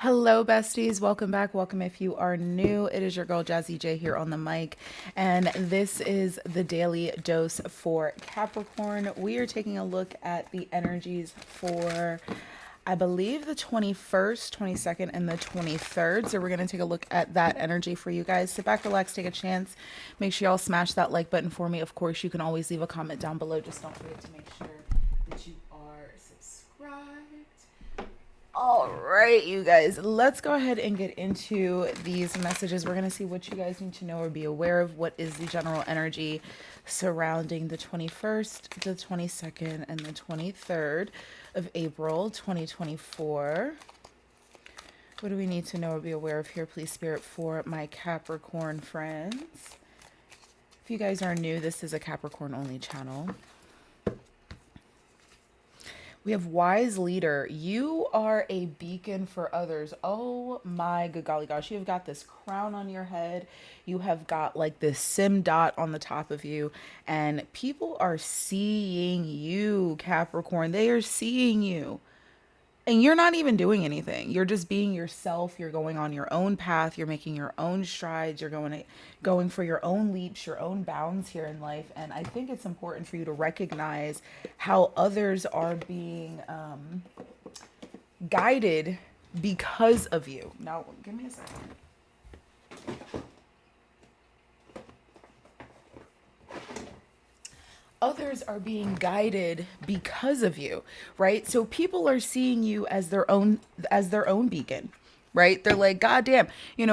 Hello, besties. Welcome back. Welcome if you are new. It is your girl Jazzy J here on the mic, and this is the daily dose for Capricorn. We are taking a look at the energies for, I believe, the 21st, 22nd, and the 23rd. So we're going to take a look at that energy for you guys. Sit back, relax, take a chance. Make sure y'all smash that like button for me. Of course, you can always leave a comment down below. Just don't forget to make sure that you are subscribed. All right, you guys, let's go ahead and get into these messages. We're going to see what you guys need to know or be aware of. What is the general energy surrounding the 21st, the 22nd, and the 23rd of April 2024? What do we need to know or be aware of here, please, Spirit, for my Capricorn friends? If you guys are new, this is a Capricorn only channel. We have wise leader. You are a beacon for others. Oh my good golly gosh. You have got this crown on your head. You have got like this sim dot on the top of you. And people are seeing you, Capricorn. They are seeing you. And you're not even doing anything. You're just being yourself. You're going on your own path. You're making your own strides. You're going for your own leaps, your own bounds here in life. And I think it's important for you to recognize how others are being guided because of you. Now, give me a second. Others are being guided because of you, right? So people are seeing you as their own beacon, right? They're like, God damn,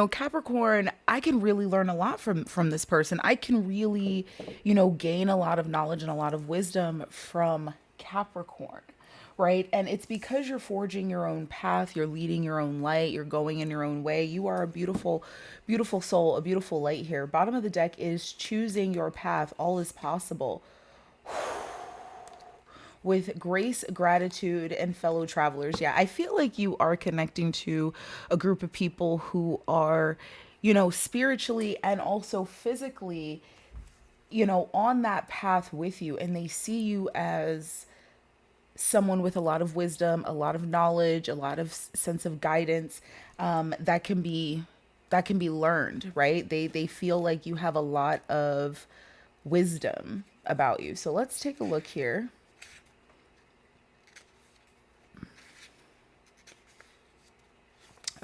Capricorn, I can really learn a lot from this person. I can really, gain a lot of knowledge and a lot of wisdom from Capricorn. Right. And it's because you're forging your own path, you're leading your own light, you're going in your own way. You are a beautiful, beautiful soul, a beautiful light here. Bottom of the deck is choosing your path. All is possible with grace, gratitude, and fellow travelers. Yeah, I feel like you are connecting to a group of people who are, spiritually and also physically, on that path with you. And they see you as someone with a lot of wisdom, a lot of knowledge, a lot of sense of guidance that can be learned, right? They feel like you have a lot of wisdom about you. So let's take a look here.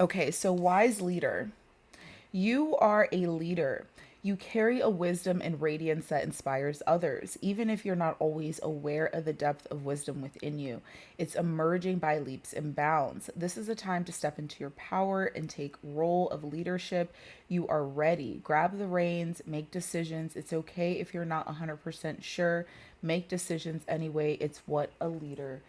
Okay, so wise leader. You are a leader. You carry a wisdom and radiance that inspires others, even if you're not always aware of the depth of wisdom within you. It's emerging by leaps and bounds. This is a time to step into your power and take role of leadership. You are ready. Grab the reins, make decisions. It's okay if you're not 100% sure. Make decisions anyway. It's what a leader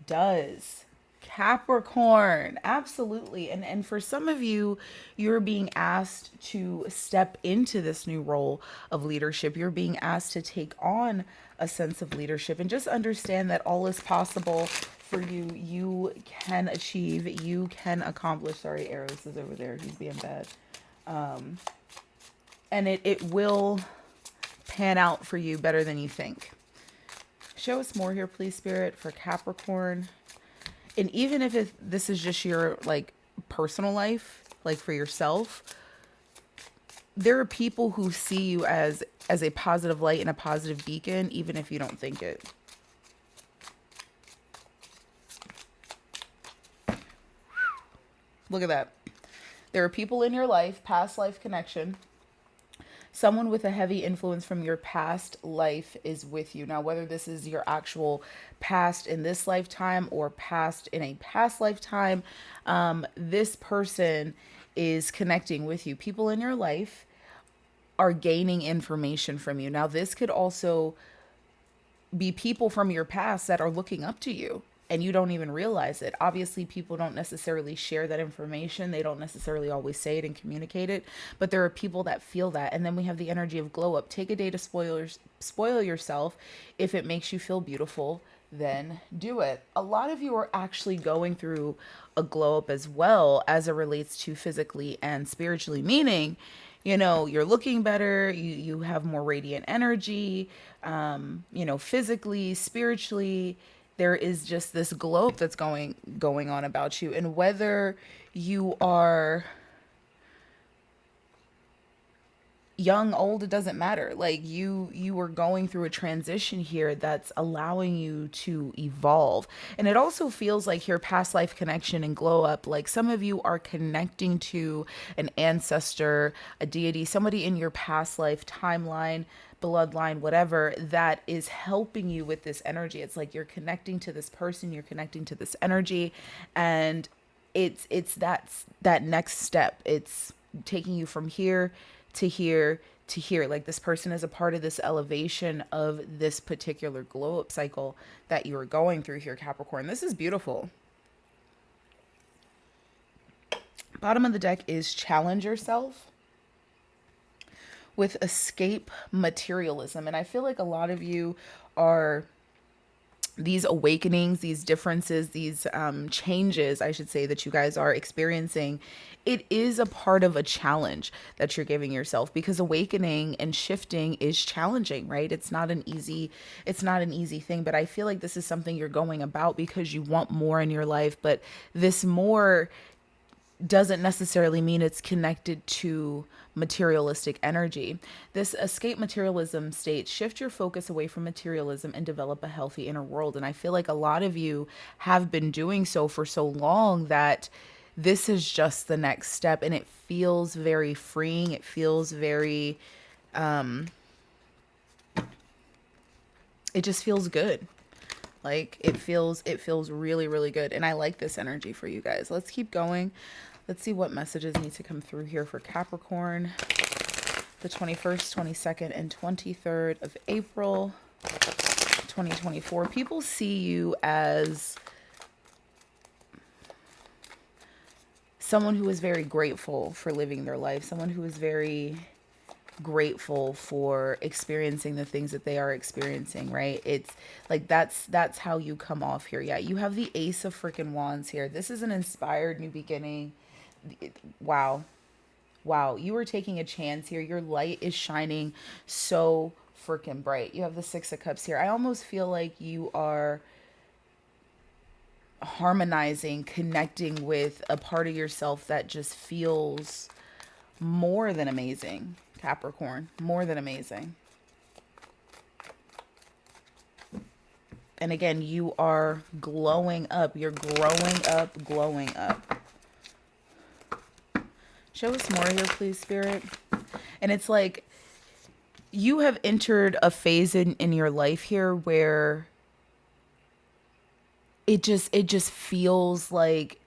does. Capricorn, absolutely. And for some of you, you're being asked to step into this new role of leadership. You're being asked to take on a sense of leadership and just understand that all is possible for you. You can achieve, you can accomplish. Sorry, Eros is over there. He's being bad. And it will pan out for you better than you think. Show us more here, please, Spirit, for Capricorn. And even if this is just your like personal life, like for yourself, there are people who see you as a positive light and a positive beacon, even if you don't think it. Look at that. There are people in your life, past life connection. Someone with a heavy influence from your past life is with you. Now, whether this is your actual past in this lifetime or past in a past lifetime, this person is connecting with you. People in your life are gaining information from you. Now, this could also be people from your past that are looking up to you and you don't even realize it. Obviously, people don't necessarily share that information. They don't necessarily always say it and communicate it, but there are people that feel that. And then we have the energy of glow up. Take a day to spoil yourself. If it makes you feel beautiful, then do it. A lot of you are actually going through a glow up as well as it relates to physically and spiritually, meaning, you're looking better, you have more radiant energy, physically, spiritually. there is just this glow up that's going on about you. And whether you are young, old, it doesn't matter. Like you are going through a transition here that's allowing you to evolve. And it also feels like your past life connection and glow up, like some of you are connecting to an ancestor, a deity, somebody in your past life timeline, bloodline, whatever, that is helping you with this energy. It's like you're connecting to this person, you're connecting to this energy, and it's that next step. It's taking you from here to here to here. Like this person is a part of this elevation of this particular glow up cycle that you are going through here, Capricorn. This is beautiful. Bottom of the deck is challenge yourself with escape materialism. And I feel like a lot of you are these awakenings, these differences, these changes, I should say, that you guys are experiencing. It is a part of a challenge that you're giving yourself, because awakening and shifting is challenging, right? It's not an easy thing, but I feel like this is something you're going about because you want more in your life, but this more doesn't necessarily mean it's connected to materialistic energy. This escape materialism state, shift your focus away from materialism and develop a healthy inner world. And I feel like a lot of you have been doing so for so long that this is just the next step, and it feels very freeing. It feels very, it just feels good. Like it feels really, really good. And I like this energy for you guys. Let's keep going. Let's see what messages need to come through here for Capricorn. The 21st, 22nd, and 23rd of April, 2024. People see you as someone who is very grateful for living their life, someone who is very grateful for experiencing the things that they are experiencing, right? It's like that's how you come off here. Yeah, you have the Ace of freaking Wands here. This is an inspired new beginning. Wow. Wow, you are taking a chance here. Your light is shining so freaking bright. You have the Six of Cups here. I almost feel like you are harmonizing, connecting with a part of yourself that just feels more than amazing, Capricorn. More than amazing. And again, you are glowing up. You're growing up, glowing up. Show us more here, please, Spirit. And it's like you have entered a phase in your life here where it just feels like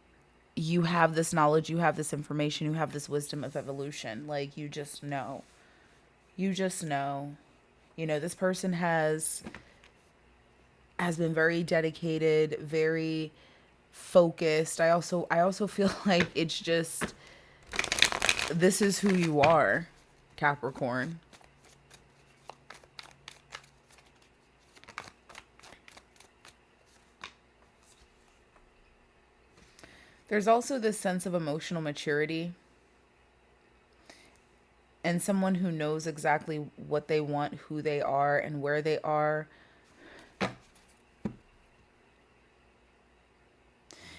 you have this knowledge, you have this information, you have this wisdom of evolution. Like you just know. You just know. You know, this person has been very dedicated, very focused. I also feel like it's just, this is who you are, Capricorn. There's also this sense of emotional maturity and someone who knows exactly what they want, who they are, and where they are.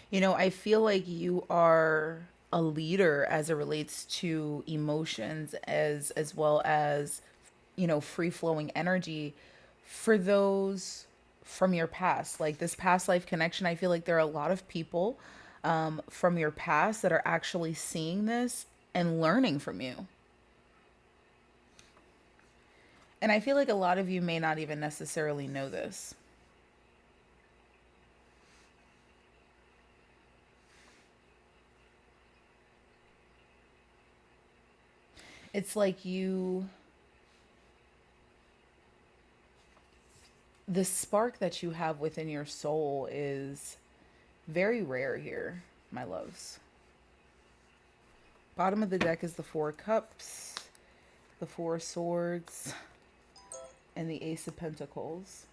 You know, I feel like you are a leader as it relates to emotions as well as, you know, free flowing energy for those from your past. Like this past life connection, I feel like there are a lot of people from your past that are actually seeing this and learning from you. And I feel like a lot of you may not even necessarily know this. It's like the spark that you have within your soul is very rare here, my loves. Bottom of the deck is the Four of Cups, the Four of Swords, and the Ace of Pentacles.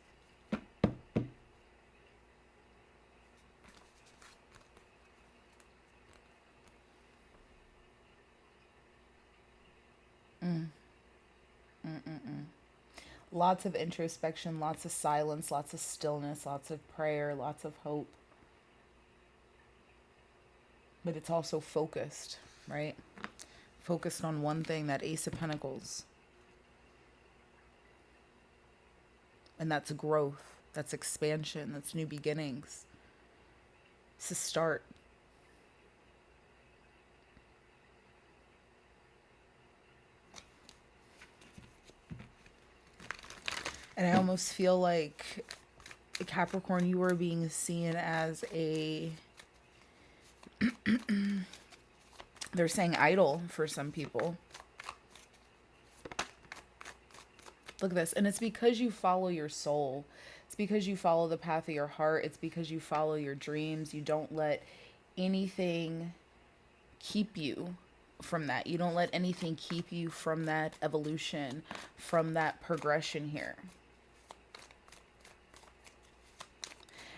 Lots of introspection, lots of silence, lots of stillness, lots of prayer, lots of hope. But it's also focused, right? Focused on one thing, that Ace of Pentacles. And that's growth, that's expansion, that's new beginnings. It's a start. And I almost feel like, Capricorn, you are being seen as a, they're saying idol for some people. Look at this. And it's because you follow your soul. It's because you follow the path of your heart. It's because you follow your dreams. You don't let anything keep you from that. You don't let anything keep you from that evolution, from that progression here.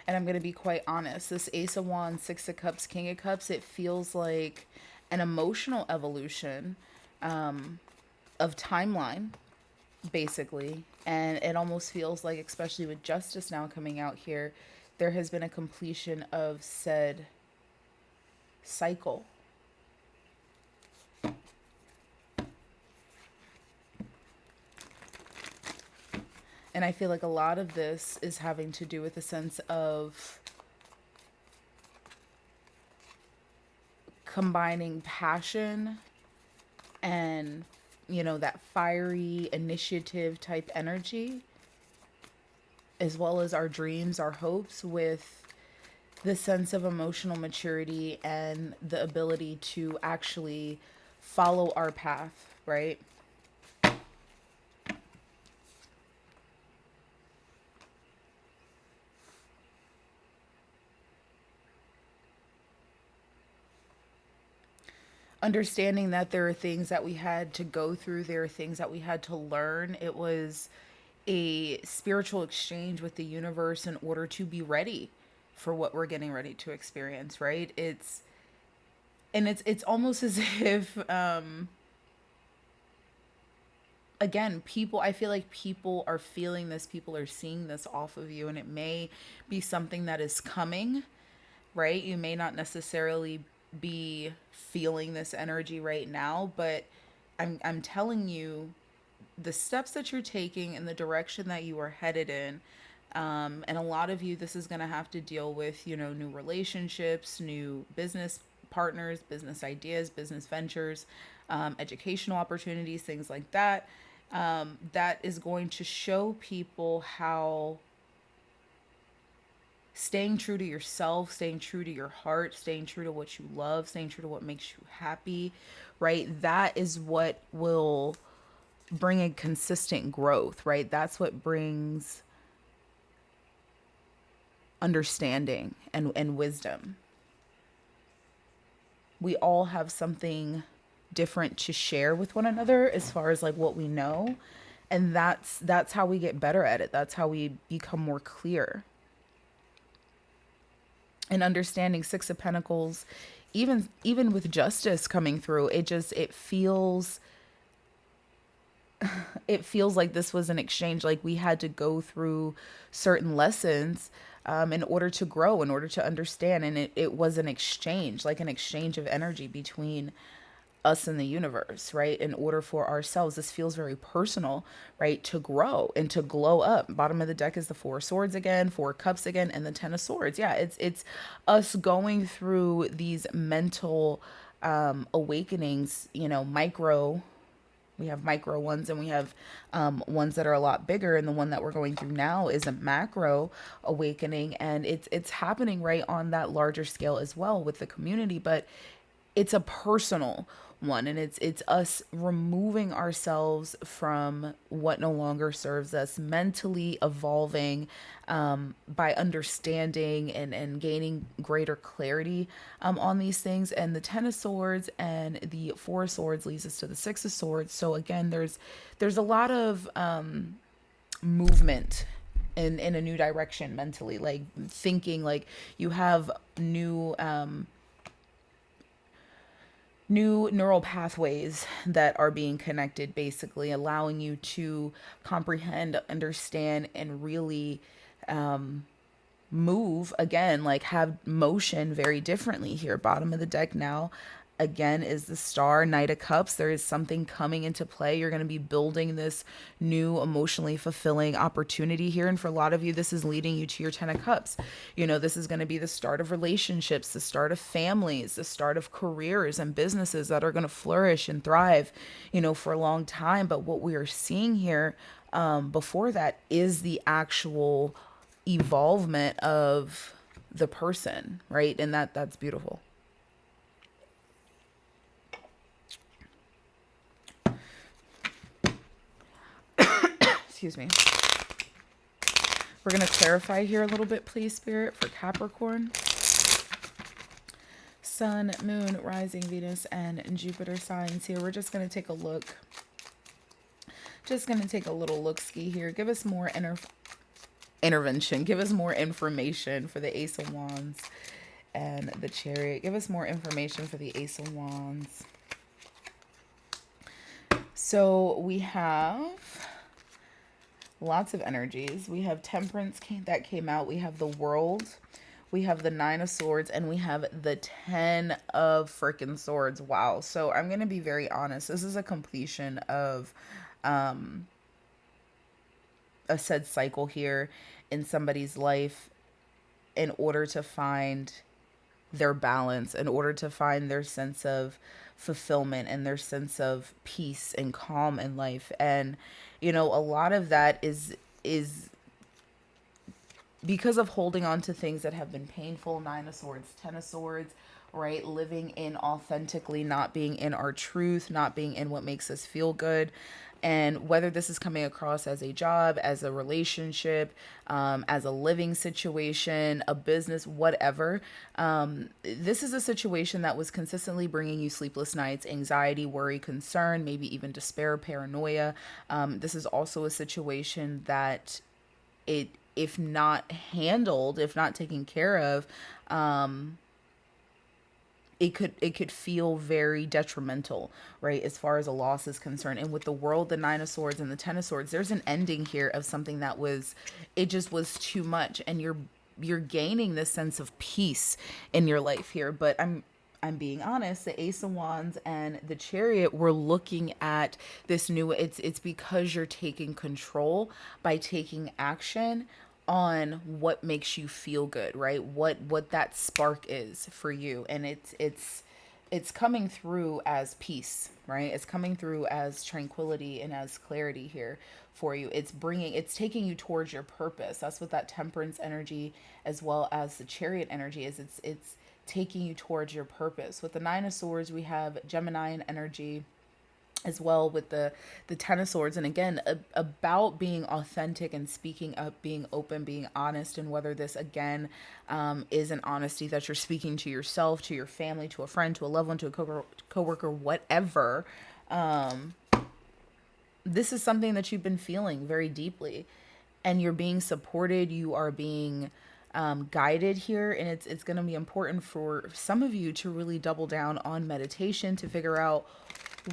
And I'm going to be quite honest. This Ace of Wands, Six of Cups, King of Cups, it feels like an emotional evolution of timeline, basically. And it almost feels like, especially with justice now coming out here, there has been a completion of said cycle. And I feel like a lot of this is having to do with a sense of combining passion and, you know, that fiery initiative type energy, as well as our dreams, our hopes, with the sense of emotional maturity and the ability to actually follow our path, right? Understanding that there are things that we had to go through, there are things that we had to learn. It was a spiritual exchange with the universe in order to be ready for what we're getting ready to experience, right? It's almost as if again, people, I feel like people are feeling this, people are seeing this off of you, and it may be something that is coming, right? You may not necessarily be feeling this energy right now, but I'm telling you, the steps that you're taking and the direction that you are headed in, and a lot of you, this is going to have to deal with, you know, new relationships, new business partners, business ideas, business ventures, educational opportunities, things like that. That is going to show people how staying true to yourself, staying true to your heart, staying true to what you love, staying true to what makes you happy, right? That is what will bring a consistent growth, right? That's what brings understanding and wisdom. We all have something different to share with one another as far as like what we know, and that's how we get better at it. That's how we become more clear. And understanding Six of Pentacles, even with justice coming through, it feels like this was an exchange. Like we had to go through certain lessons in order to grow, in order to understand. And it was an exchange, like an exchange of energy between us and the universe, right? In order for ourselves, this feels very personal, right? To grow and to glow up. Bottom of the deck is the Four of Swords again, Four of Cups again, and the Ten of Swords. Yeah, it's us going through these mental awakenings, you know, we have micro ones and we have ones that are a lot bigger. And the one that we're going through now is a macro awakening. And it's happening right on that larger scale as well with the community. But it's a personal one, and it's us removing ourselves from what no longer serves us, mentally evolving by understanding and gaining greater clarity on these things. And the Ten of Swords and the Four of Swords leads us to the Six of Swords. So again, there's a lot of movement in a new direction mentally, like thinking, like you have new new neural pathways that are being connected, basically allowing you to comprehend, understand, and really move again, like have motion very differently here. Bottom of the deck now again is the Star, Knight of Cups. There is something coming into play. You're going to be building this new emotionally fulfilling opportunity here, and for a lot of you this is leading you to your 10 of Cups. You know, this is going to be the start of relationships, the start of families, the start of careers and businesses that are going to flourish and thrive, you know, for a long time. But what we are seeing here, before that, is the actual evolvement of the person, right? And that's beautiful. Excuse me. We're going to clarify here a little bit, please, Spirit, for Capricorn. Sun, Moon, Rising, Venus, and Jupiter signs here. We're just going to take a look. Just going to take a little look-ski here. Give us more intervention. Give us more information for the Ace of Wands and the Chariot. Give us more information for the Ace of Wands. So we have lots of energies. We have Temperance that came out. We have the World. We have the 9 of Swords, and we have the 10 of freaking Swords. Wow. So I'm going to be very honest. This is a completion of a said cycle here in somebody's life in order to find their balance, in order to find their sense of fulfillment and their sense of peace and calm in life. And you know, a lot of that is because of holding on to things that have been painful. 9 of Swords, 10 of Swords, right? Living in authentically, not being in our truth, not being in what makes us feel good. And whether this is coming across as a job, as a relationship, as a living situation, a business, whatever, this is a situation that was consistently bringing you sleepless nights, anxiety, worry, concern, maybe even despair, paranoia. This is also a situation that if not handled, if not taken care of, it could feel very detrimental, right, as far as a loss is concerned. And with the World, the 9 of Swords, and the 10 of Swords, there's an ending here of something that was, it just was too much, and you're gaining this sense of peace in your life here. But I'm being honest, the Ace of Wands and the Chariot, we're looking at this new, it's because you're taking control by taking action on what makes you feel good, right? What that spark is for you. And it's coming through as peace, right? It's coming through as tranquility and as clarity here for you. It's taking you towards your purpose. That's what that Temperance energy as well as the Chariot energy is. It's taking you towards your purpose. With the 9 of Swords, we have Gemini energy as well with the 10 of Swords. And again, about being authentic and speaking up, being open, being honest, and whether this again is an honesty that you're speaking to yourself, to your family, to a friend, to a loved one, to a coworker, whatever. This is something that you've been feeling very deeply, and you're being supported. You are being guided here, and it's going to be important for some of you to really double down on meditation to figure out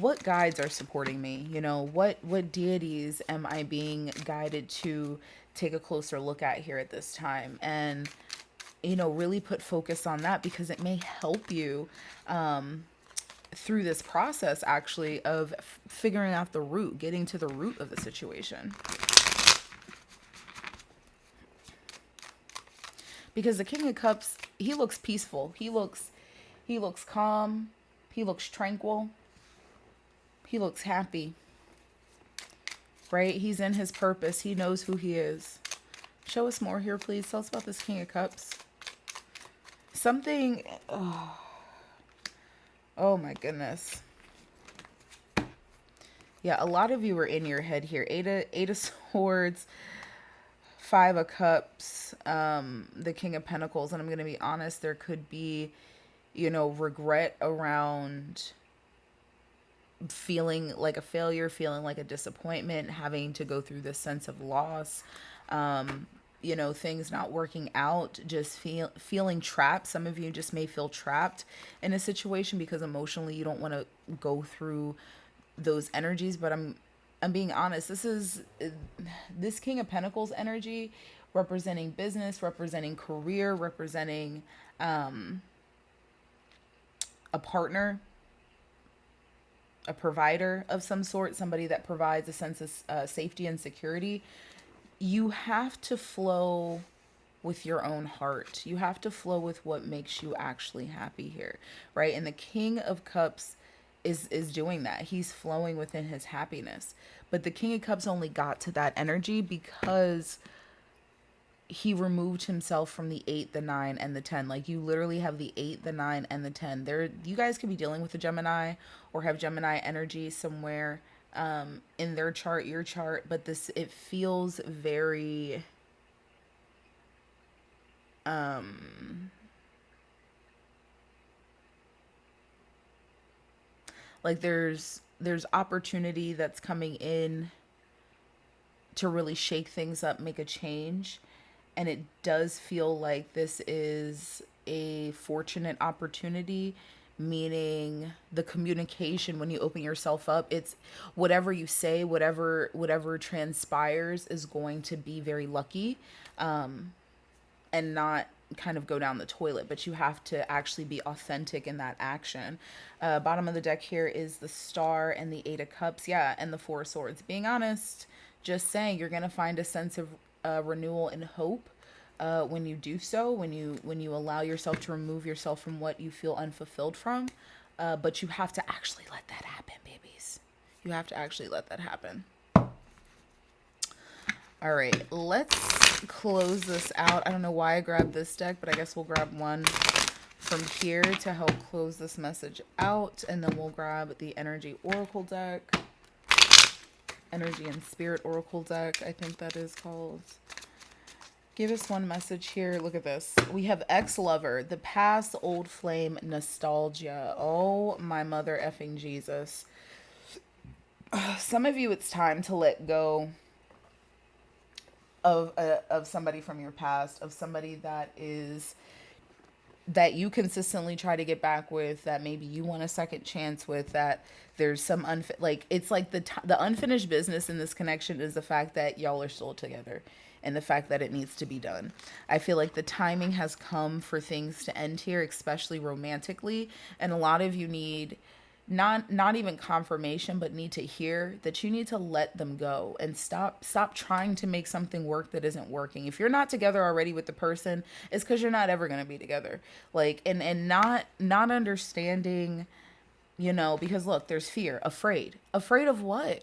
what guides are supporting me. You know, what deities am I being guided to take a closer look at here at this time, and you know, really put focus on that, because it may help you through this process actually of figuring out the root, getting to the root of the situation. Because the King of Cups, he looks peaceful. He looks calm. He looks tranquil. He looks happy. Right? He's in his purpose. He knows who he is. Show us more here, please. Tell us about this King of Cups. Something... Oh my goodness. Yeah, a lot of you are in your head here. Eight of Swords, 5 of Cups, the King of Pentacles. And I'm going to be honest, there could be, you know, regret around feeling like a failure, feeling like a disappointment, having to go through this sense of loss. things not working out, just feeling trapped. Some of you just may feel trapped in a situation because emotionally you don't want to go through those energies. But I'm being honest. This King of Pentacles energy, representing business, representing career, representing a partner, a provider of some sort, somebody that provides a sense of safety and security. You have to flow with your own heart. You have to flow with what makes you actually happy here, right? And the King of Cups is doing that. He's flowing within his happiness. But the King of Cups only got to that energy because he removed himself from the 8, the 9, and the 10. Like, you literally have the 8, the 9, and the 10. You guys could be dealing with a Gemini or have Gemini energy somewhere in their chart, your chart, but it feels very like there's opportunity that's coming in to really shake things up, make a change. And it does feel like this is a fortunate opportunity, meaning the communication when you open yourself up, it's whatever you say, whatever transpires is going to be very lucky, and not kind of go down the toilet, but you have to actually be authentic in that action. Bottom of the deck here is the Star and the 8 of Cups. Yeah, and the 4 of Swords. Being honest, just saying, you're going to find a sense of renewal and hope when you do so, when you allow yourself to remove yourself from what you feel unfulfilled from. But you have to actually let that happen, babies. You have to actually let that happen. All right, let's close this out. I don't know why I grabbed this deck, but I guess we'll grab one from here to help close this message out. And then we'll grab the Energy Oracle deck. Energy and Spirit Oracle deck, I think that is called. Give us one message here. Look at this. We have ex-lover, the past, old flame, nostalgia. Oh, my mother effing Jesus. Some of you, it's time to let go of somebody from your past, of somebody that you consistently try to get back with, that maybe you want a second chance with, that there's some it's like the unfinished business in this connection is the fact that y'all are still together and the fact that it needs to be done. I feel like the timing has come for things to end here, especially romantically, and a lot of you need not even confirmation, but need to hear that you need to let them go and stop trying to make something work that isn't working. If you're not together already with the person, it's because you're not ever going to be together. Like, and not understanding, because look, there's fear, afraid of what?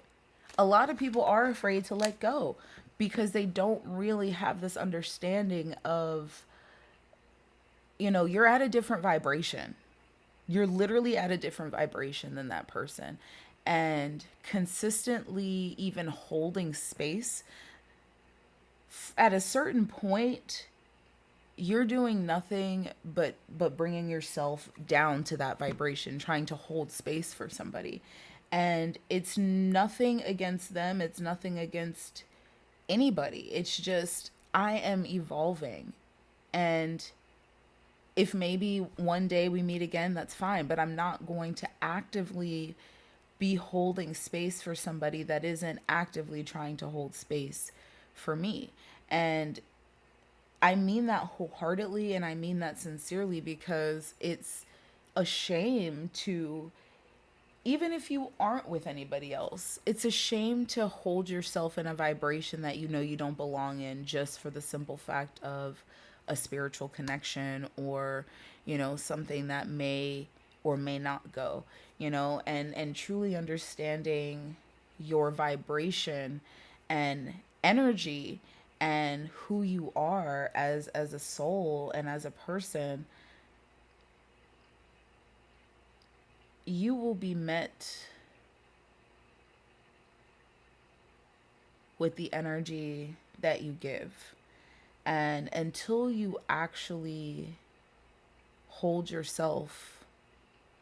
A lot of people are afraid to let go because they don't really have this understanding of, you're at a different vibration. You're literally at a different vibration than that person. And consistently even holding space, at a certain point, you're doing nothing but bringing yourself down to that vibration, trying to hold space for somebody. And it's nothing against them. It's nothing against anybody. It's just, I am evolving. And if maybe one day we meet again, that's fine. But I'm not going to actively be holding space for somebody that isn't actively trying to hold space for me. And I mean that wholeheartedly, and I mean that sincerely, because it's a shame to, even if you aren't with anybody else, it's a shame to hold yourself in a vibration that you don't belong in, just for the simple fact of a spiritual connection, or something that may or may not go, and truly understanding your vibration and energy and who you are as a soul and as a person. You will be met with the energy that you give. And until you actually hold yourself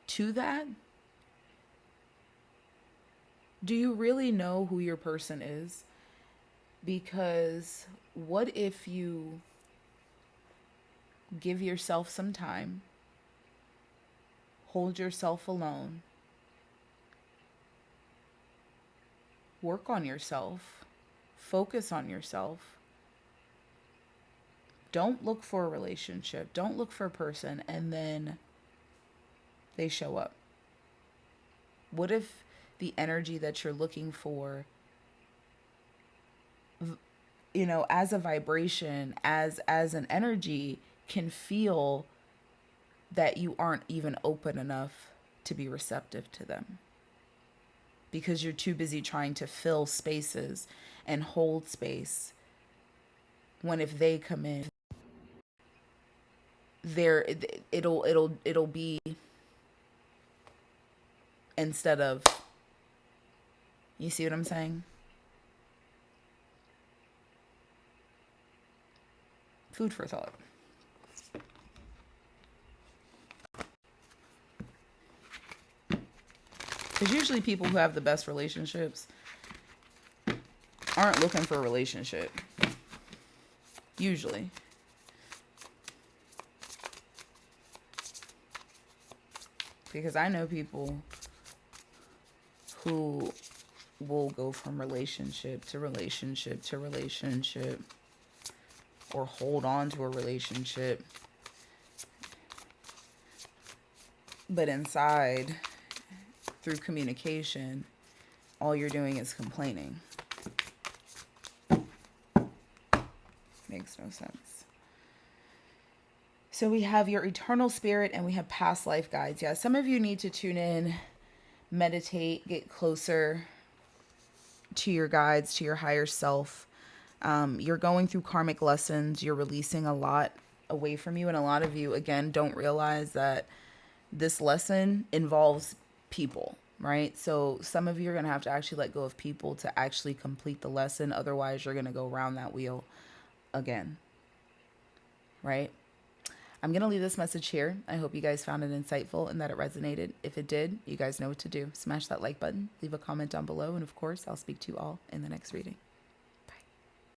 to that, do you really know who your person is? Because what if you give yourself some time, hold yourself alone, work on yourself, focus on yourself. Don't look for a relationship. Don't look for a person and then they show up. What if the energy that you're looking for, you know, as a vibration, as an energy, can feel that you aren't even open enough to be receptive to them because you're too busy trying to fill spaces and hold space, when if they come in, there it'll be, instead of, you see what I'm saying? Food for thought. Because usually people who have the best relationships aren't looking for a relationship. Usually. Because I know people who will go from relationship to relationship to relationship, or hold on to a relationship, but inside, through communication, all you're doing is complaining. Makes no sense. So we have your eternal spirit and we have past life guides. Yeah, some of you need to tune in, meditate, get closer to your guides, to your higher self. You're going through karmic lessons. You're releasing a lot away from you. And a lot of you, again, don't realize that this lesson involves people, right? So some of you are going to have to actually let go of people to actually complete the lesson. Otherwise, you're going to go around that wheel again, right? I'm going to leave this message here. I hope you guys found it insightful and that it resonated. If it did, you guys know what to do. Smash that like button, leave a comment down below, and of course, I'll speak to you all in the next reading.